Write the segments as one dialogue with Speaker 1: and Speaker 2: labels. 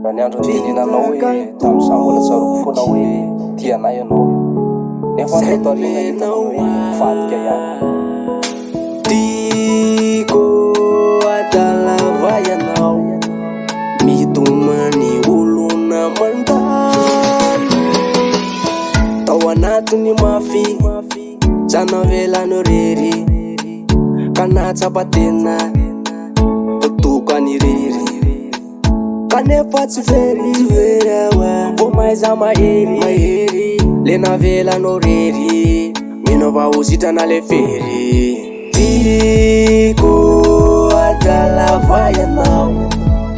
Speaker 1: raha ny andro tenenanao hoe tamin'izany mbola tsaroako foana hoe tianay ianao nefa neto alina hitako hoe vadika ihany.
Speaker 2: Tiako adalava ianao mitomany olona mandalo tao anatiny mafy zana velany rery ka natsapatena tokany rery kanefa tsy very awa vo maiza mahery le navelanao rery minova ositrana le fery. Tiako adalava ianao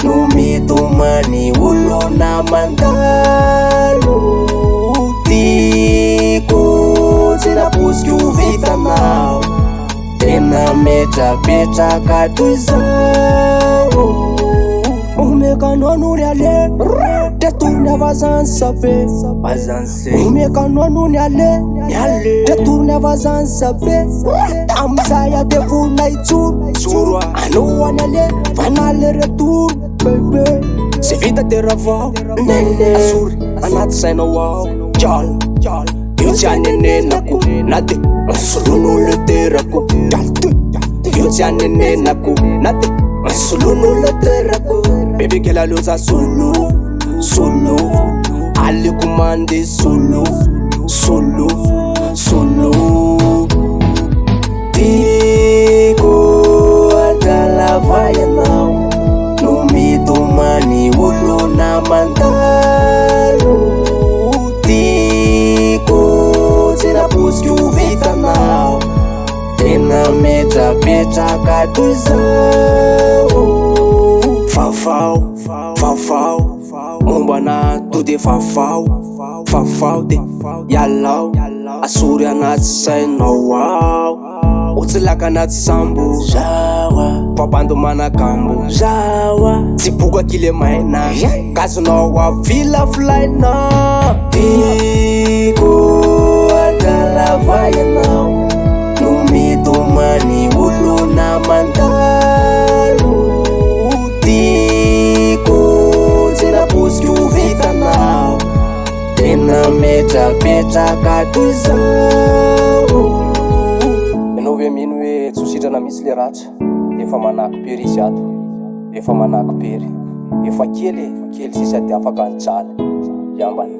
Speaker 2: no mitomany olona mandalo tiako tsy naposiky ho vitanao tena metrapetraka toy zao omekanao no ry ale tetorony avazany sabe omekanao no ny ale tetorony avazany sabe tamizay adevona itsoro anoany ale vanale retory bebe se vita teravao asory anaty sainao ao jalo io tsy anenenako na de solono le terako io tsy anenenako na de solono le terako bebe kela loza solo aliko mande solo tiako adalava ianao no mitomany olona mandalo tiako tsy naposiky ho vitanao tena metrapetraka toy zao vavao mombana to de vavao de ialao asory anaty sainao ao otsilaka anaty sambo papando manakambo tsy bokaky le maina gazonao avilavolaina. Tiako adalava ianao no mitomany olona mandalo tiako tsy naposiky ho vitanao tena metrapetraka toy zao.
Speaker 1: Ianao ve mino hoe tsy ho sitrana misy le ratra efa manaky pery izy ato efa manaky pery efa kely sisy ady afaka antsala iambany.